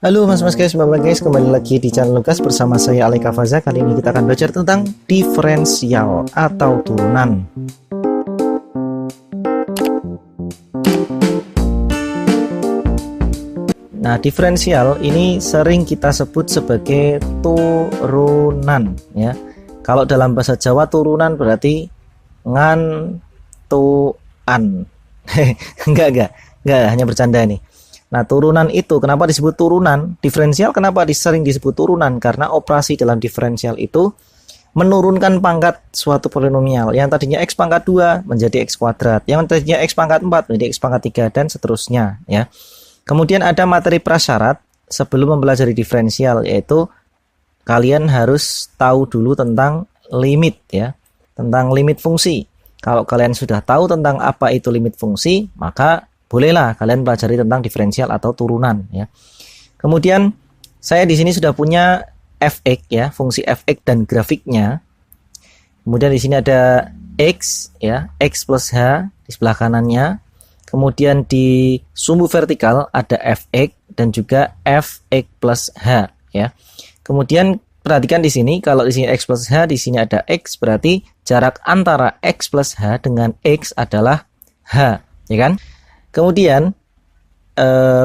Halo mas guys, kembali lagi di channel Lukas bersama saya Aleka Faza. Kali ini kita akan belajar tentang diferensial atau turunan. Nah, diferensial ini sering kita sebut sebagai turunan ya. Kalau dalam bahasa Jawa turunan berarti ngantuan. Enggak, hanya bercanda nih. Nah, turunan itu kenapa disebut turunan? Diferensial kenapa sering disebut turunan? Karena operasi dalam diferensial itu menurunkan pangkat suatu polinomial. Yang tadinya x pangkat 2 menjadi x kuadrat. Yang tadinya x pangkat 4 menjadi x pangkat 3 dan seterusnya ya. Kemudian ada materi prasyarat sebelum mempelajari diferensial, yaitu kalian harus tahu dulu tentang limit ya, tentang limit fungsi. Kalau kalian sudah tahu tentang apa itu limit fungsi, maka bolehlah kalian pelajari tentang diferensial atau turunan ya. Kemudian saya di sini sudah punya fx ya, fungsi fx dan grafiknya. Kemudian di sini ada x ya, x plus h di sebelah kanannya. Kemudian di sumbu vertikal ada fx dan juga fx plus h ya. Kemudian perhatikan di sini, kalau di sini x plus h, di sini ada x, berarti jarak antara x plus h dengan x adalah h, ya kan? Kemudian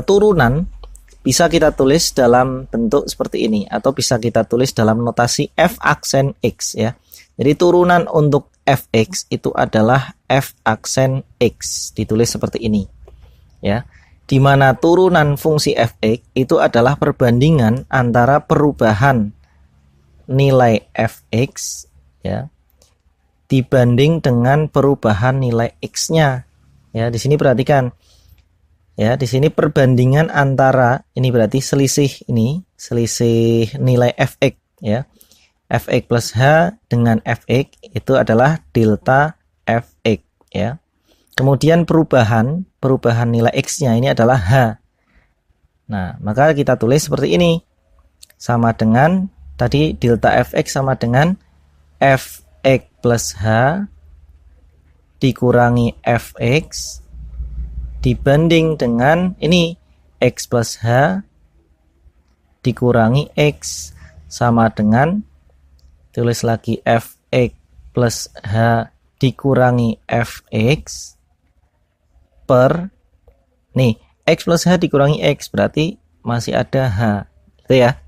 turunan bisa kita tulis dalam bentuk seperti ini, atau bisa kita tulis dalam notasi f aksen x ya. Jadi turunan untuk fx itu adalah f aksen x, ditulis seperti ini ya. Di mana turunan fungsi fx itu adalah perbandingan antara perubahan nilai fx ya dibanding dengan perubahan nilai x-nya. Ya, di sini perhatikan. Ya, di sini perbandingan antara, ini berarti selisih nilai fx ya. Fx plus h dengan fx itu adalah delta fx ya. Kemudian perubahan nilai x-nya ini adalah h. Nah, maka kita tulis seperti ini. Sama dengan tadi delta fx sama dengan fx plus h dikurangi fx dibanding dengan ini x plus h dikurangi x sama dengan, tulis lagi, fx plus h dikurangi fx per nih x plus h dikurangi x, berarti masih ada h itu ya.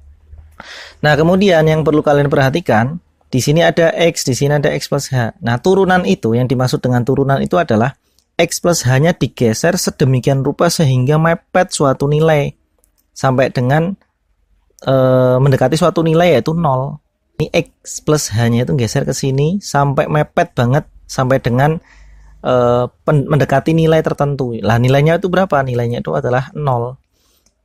Nah, kemudian yang perlu kalian perhatikan, di sini ada x, di sini ada x plus h. Nah, turunan itu, yang dimaksud dengan turunan itu adalah x plus h-nya digeser sedemikian rupa sehingga mepet suatu nilai sampai dengan mendekati suatu nilai yaitu 0. Ini x plus h-nya itu geser ke sini sampai mepet banget sampai dengan mendekati nilai tertentu. Lah, nilainya itu berapa? Nilainya itu adalah 0.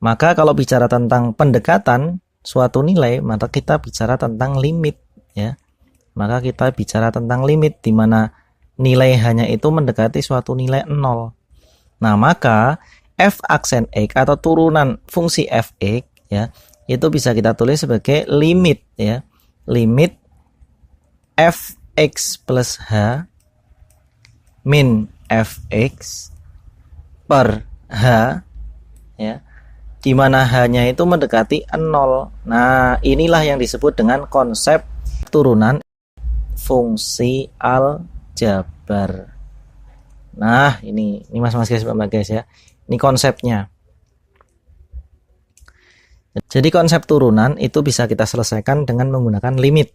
Maka kalau bicara tentang pendekatan suatu nilai, maka kita bicara tentang limit ya. Maka kita bicara tentang limit di mana nilai hanya itu mendekati suatu nilai 0. Nah, maka f aksen x atau turunan fungsi fx ya, itu bisa kita tulis sebagai limit ya. Limit fx plus h min fx per h ya, di mana h-nya itu mendekati 0. Nah, inilah yang disebut dengan konsep turunan fungsi aljabar. Nah, ini mas guys ya. Ini konsepnya. Jadi konsep turunan itu bisa kita selesaikan dengan menggunakan limit.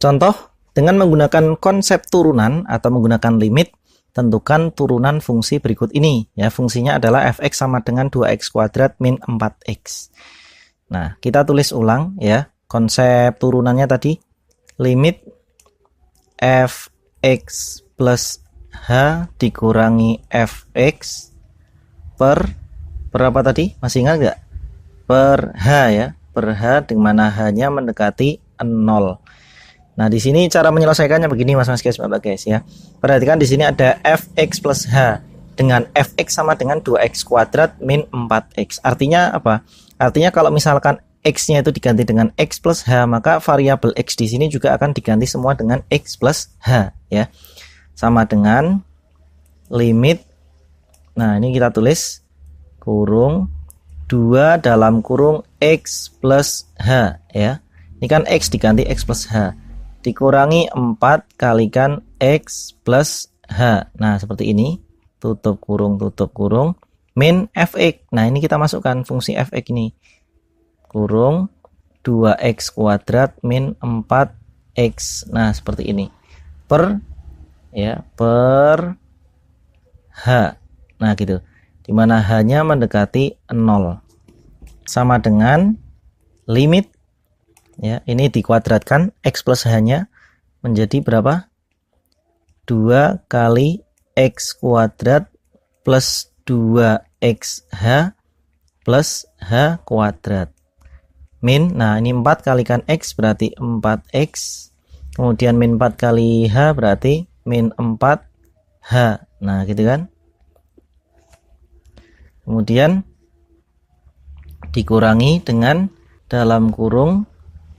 Contoh, dengan menggunakan konsep turunan atau menggunakan limit, tentukan turunan fungsi berikut ini ya. Fungsinya adalah fx sama dengan 2x kuadrat min 4x. Nah, kita tulis ulang ya. Konsep turunannya tadi, limit fx plus h dikurangi fx per berapa tadi? Masih ingat nggak? Per h ya, per h di mana h-nya mendekati 0. Nah, di sini cara menyelesaikannya begini mas guys ya. Perhatikan di sini ada fx plus h dengan fx sama dengan 2x kuadrat min 4x. Artinya apa? Artinya kalau misalkan x-nya itu diganti dengan x plus h, maka variabel x di sini juga akan diganti semua dengan x plus h ya. Sama dengan limit. Nah, ini kita tulis kurung 2 dalam kurung X plus H ya. Ini kan X diganti X plus H. Dikurangi 4 kalikan X plus H. Nah, seperti ini. Tutup kurung, min fx. Nah, ini kita masukkan fungsi fx ini. Kurung 2x kuadrat min 4x. Nah, seperti ini. Per H. Nah, gitu. Dimana H-nya mendekati 0. Sama dengan limit ya, ini dikuadratkan X plus H-nya menjadi berapa? 2 kali X kuadrat plus 2XH plus H kuadrat. Min, nah ini 4 kalikan X berarti 4X. Kemudian min 4 kali H berarti min 4H. Nah, gitu kan. Kemudian dikurangi dengan dalam kurung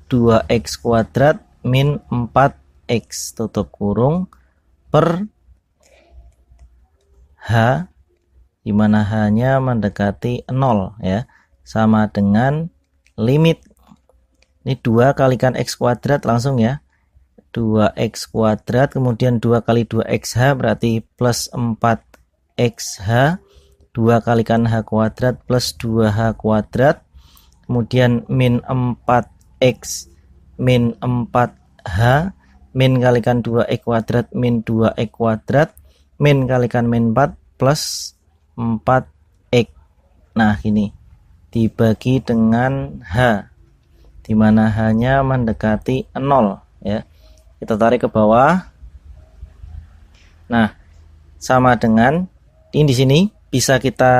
2x kuadrat min 4x tutup kurung per H, dimana H-nya mendekati 0 ya, sama dengan limit. Ini 2 kalikan x kuadrat langsung ya, 2x kuadrat kemudian 2 kali 2xh berarti plus 4xh, 2 kalikan h kuadrat plus 2h kuadrat, kemudian min 4x min 4h, min kalikan 2x kuadrat min 2x kuadrat, min kalikan min 4 plus 4x. Nah, ini dibagi dengan h, dimana h-nya mendekati 0 ya. Kita tarik ke bawah. Nah, sama dengan ini di sini bisa kita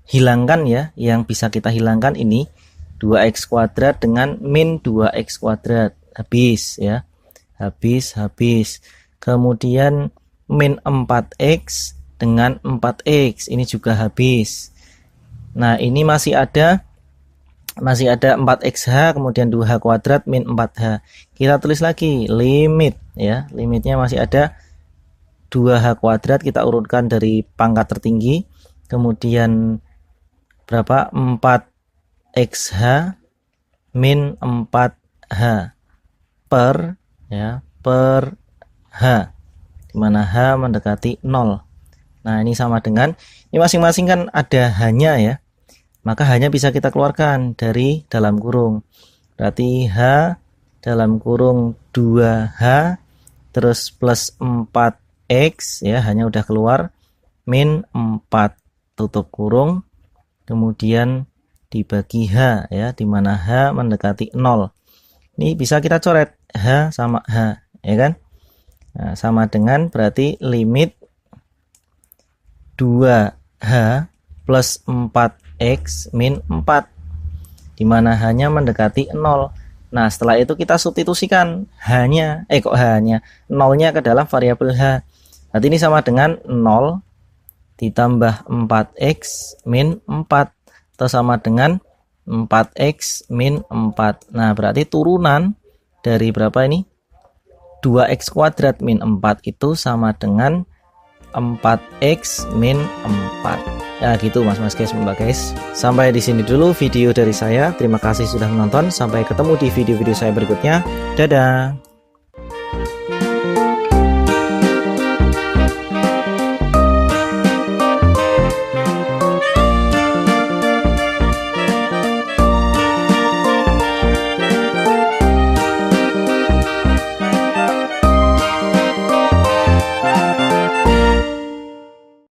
hilangkan ya. Yang bisa kita hilangkan ini 2x kuadrat dengan min 2x kuadrat. Habis ya. Habis. Kemudian min 4x dengan 4x ini juga habis. Nah, ini masih ada 4xh kemudian 2h kuadrat min 4h. Kita tulis lagi limit ya. Limitnya masih ada 2h kuadrat, kita urutkan dari pangkat tertinggi. Kemudian berapa? 4xh min 4h per h, dimana h mendekati 0. Nah, ini sama dengan ini masing-masing kan ada h-nya ya, maka h-nya bisa kita keluarkan dari dalam kurung. Berarti h dalam kurung 2h terus plus 4x ya, hanya udah keluar, min 4 tutup kurung kemudian dibagi h ya, dimana h mendekati 0. Ini bisa kita coret h sama h ya kan. Nah, sama dengan berarti limit 2h plus 4x min 4, dimana h-nya mendekati 0. Nah, setelah itu kita substitusikan h-nya, h-nya 0-nya ke dalam variabel h. Berarti ini sama dengan 0 ditambah 4x min 4 atau sama dengan 4x min 4. Nah, berarti turunan dari berapa ini? 2x kuadrat min 4 itu sama dengan 4x min 4. Ya gitu mas guys, mbak guys. Sampai di sini dulu video dari saya. Terima kasih sudah menonton. Sampai ketemu di video-video saya berikutnya. Dadah.